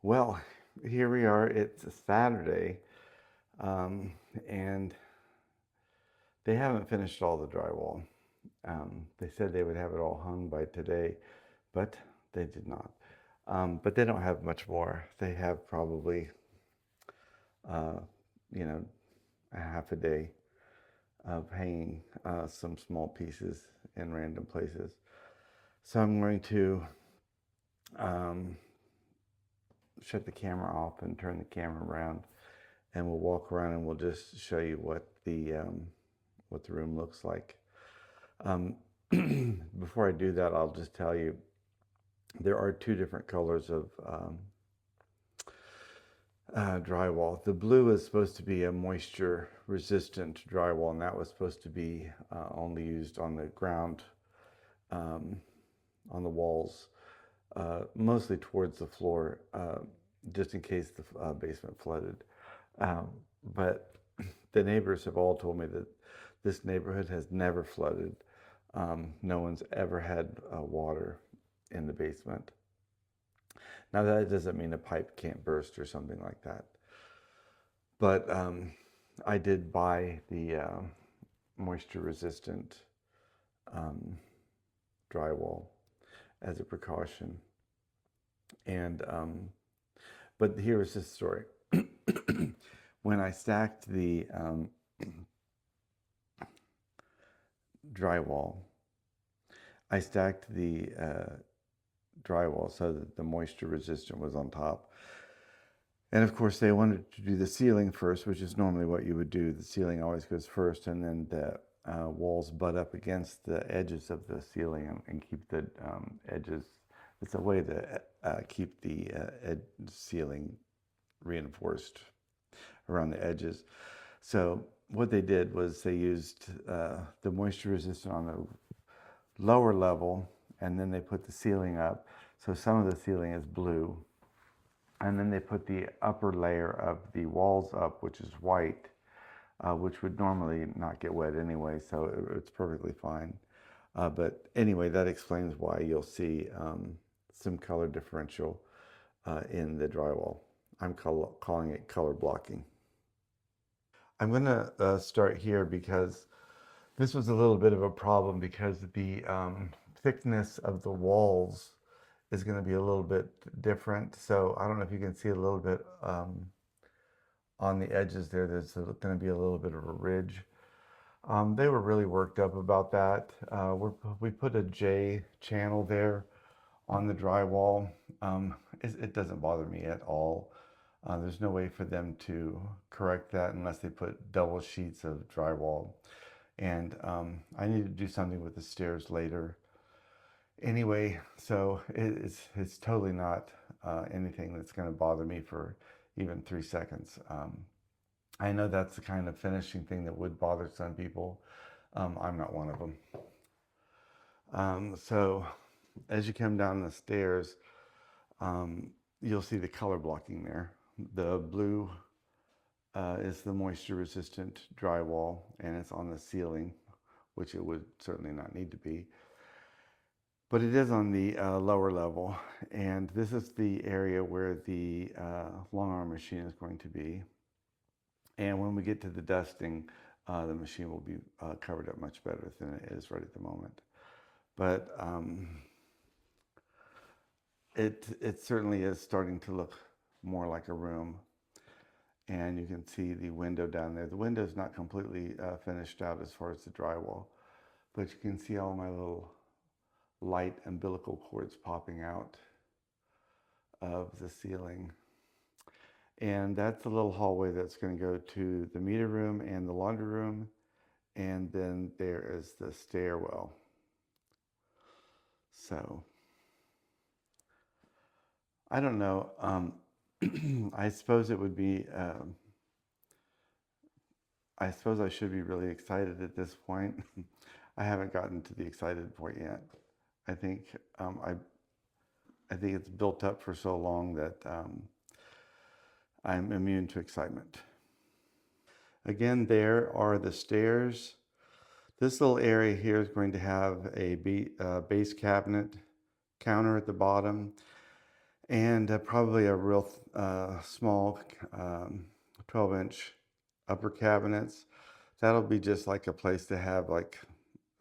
Well, here we are. It's a Saturday, um, and they haven't finished all the drywall. They said they would have it all hung by today, but they did not. But they don't have much more. They have probably, uh, you know, a half a day of hanging some small pieces in random places. So I'm going to um, shut the camera off and turn the camera around, and we'll walk around and we'll just show you what the room looks like. Um, Before I do that, I'll just tell you there are two different colors of drywall. The blue is supposed to be a moisture resistant drywall, and that was supposed to be only used on the ground, um, on the walls, mostly towards the floor, just in case the basement flooded. Um, but the neighbors have all told me that this neighborhood has never flooded. No one's ever had water in the basement. Now, that doesn't mean a pipe can't burst or something like that. But I did buy the moisture resistant um, drywall as a precaution. And but here's the story. When I stacked the drywall, I stacked the drywall so that the moisture resistant was on top. And of course, they wanted to do the ceiling first, which is normally what you would do. The ceiling always goes first, and then the walls butt up against the edges of the ceiling and keep the edges. It's a way to keep the ceiling reinforced around the edges. So what they did was they used the moisture resistant on the lower level, and then they put the ceiling up. So some of the ceiling is blue, and then they put the upper layer of the walls up, which is white, which would normally not get wet anyway, so it's perfectly fine. But anyway, that explains why you'll see some color differential in the drywall. I'm calling it color blocking. I'm going to start here because this was a little bit of a problem because the thickness of the walls is going to be a little bit different. So I don't know if you can see a little bit on the edges there. There's going to be a little bit of a ridge. They were really worked up about that. We put a J channel there on the drywall. It doesn't bother me at all. There's no way for them to correct that unless they put double sheets of drywall. And I need to do something with the stairs later. Anyway, so it's totally not anything that's going to bother me for even 3 seconds. I know that's the kind of finishing thing that would bother some people. I'm not one of them. So as you come down the stairs, you'll see the color blocking there. The blue is the moisture resistant drywall, and it's on the ceiling, which it would certainly not need to be. But it is on the lower level, and this is the area where the long arm machine is going to be. And when we get to the dusting, the machine will be covered up much better than it is right at the moment. But it certainly is starting to look more like a room. And you can see the window down there. The window is not completely finished out as far as the drywall, but you can see all my little light umbilical cords popping out of the ceiling. And that's the little hallway that's going to go to the meter room and the laundry room. And then there is the stairwell. So, I don't know. I suppose it would be, I suppose I should be really excited at this point. I haven't gotten to the excited point yet. I think I think it's built up for so long that I'm immune to excitement. Again, there are the stairs. This little area here is going to have a base cabinet counter at the bottom, and probably a real small 12-inch upper cabinets. That'll be just like a place to have like,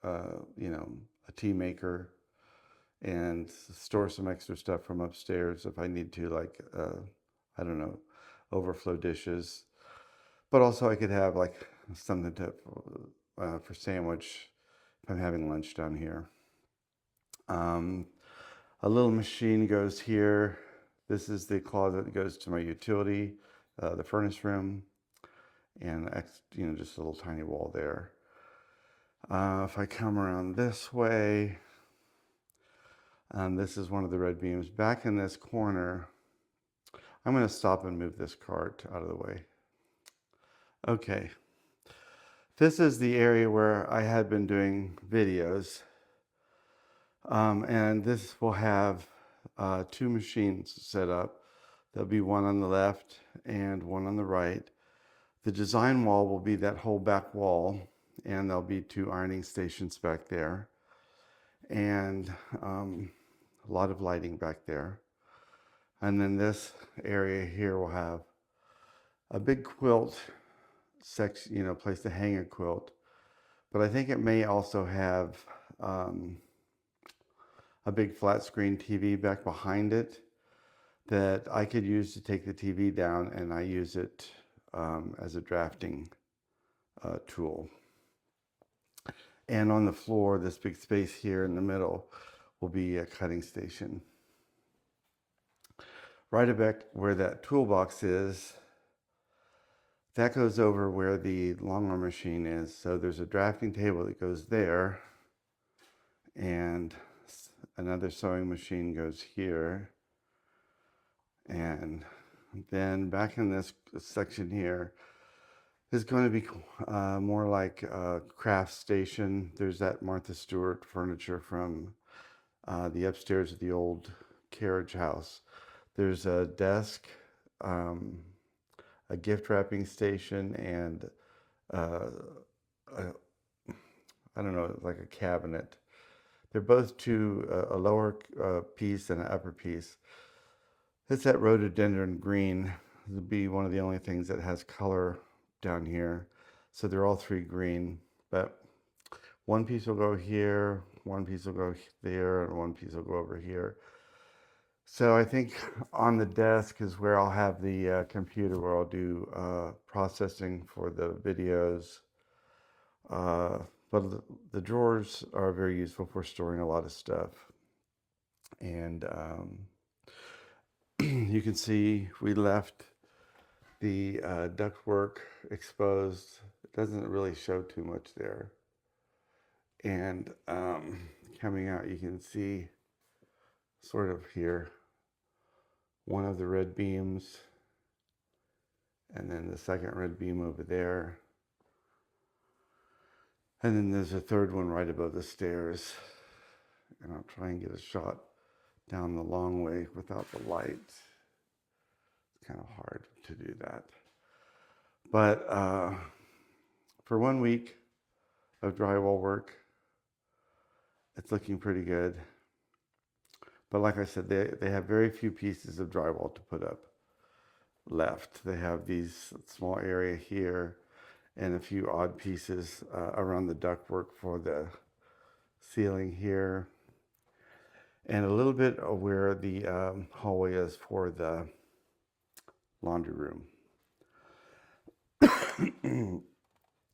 you know, a tea maker and store some extra stuff from upstairs if I need to, like, I don't know, overflow dishes. But also I could have like something to for sandwich if I'm having lunch down here. A little machine goes here. This is the closet that goes to my utility, the furnace room, and you know, just a little tiny wall there. If I come around this way, this is one of the red beams. Back in this corner, I'm going to stop and move this cart out of the way. Okay, this is the area where I had been doing videos, and this will have two machines set up. There'll be one on the left and one on the right. The design wall will be that whole back wall, and there'll be two ironing stations back there, and a lot of lighting back there. And then this area here will have a big quilt section, you know, place to hang a quilt. But I think it may also have a big flat screen TV back behind it that I could use to take the TV down, and I use it as a drafting tool. And on the floor, this big space here in the middle will be a cutting station. Right about where that toolbox is, that goes over where the long arm machine is. So there's a drafting table that goes there, and another sewing machine goes here. And then back in this section here is going to be more like a craft station. There's that Martha Stewart furniture from the upstairs of the old carriage house. There's a desk, a gift wrapping station, and I don't know, like a cabinet. They're both a lower piece and an upper piece. It's that rhododendron green. It'll be one of the only things that has color down here. So they're all three green, but one piece will go here, one piece will go there, and one piece will go over here. So I think on the desk is where I'll have the computer where I'll do processing for the videos. But the drawers are very useful for storing a lot of stuff. And you can see we left the ductwork exposed. It doesn't really show too much there. And coming out, you can see sort of here one of the red beams, and then the second red beam over there. And then there's a third one right above the stairs. And I'll try and get a shot down the long way without the light. It's kind of hard to do that. But for 1 week of drywall work, it's looking pretty good. But like I said, they have very few pieces of drywall to put up left. They have these small area here and a few odd pieces around the ductwork for the ceiling here, and a little bit of where the hallway is for the laundry room.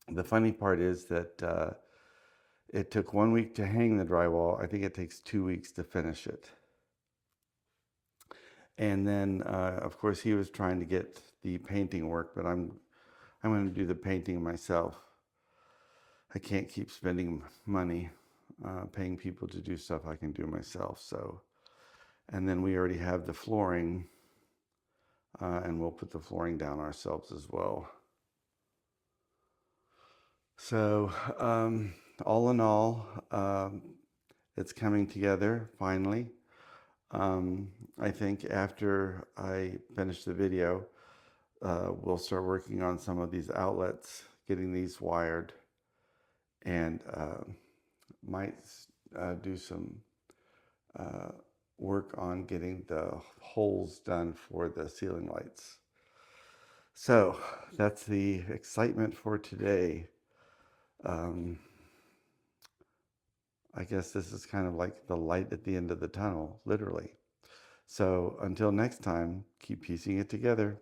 The funny part is that it took 1 week to hang the drywall. I think it takes 2 weeks to finish it. And then, of course, he was trying to get the painting work, but I'm going to do the painting myself. I can't keep spending money paying people to do stuff I can do myself. So, and then we already have the flooring, and we'll put the flooring down ourselves as well. So, all in all, it's coming together finally. I think after I finish the video, we'll start working on some of these outlets, getting these wired, and might do some work on getting the holes done for the ceiling lights. So that's the excitement for today. I guess this is kind of like the light at the end of the tunnel, literally. So until next time, keep piecing it together.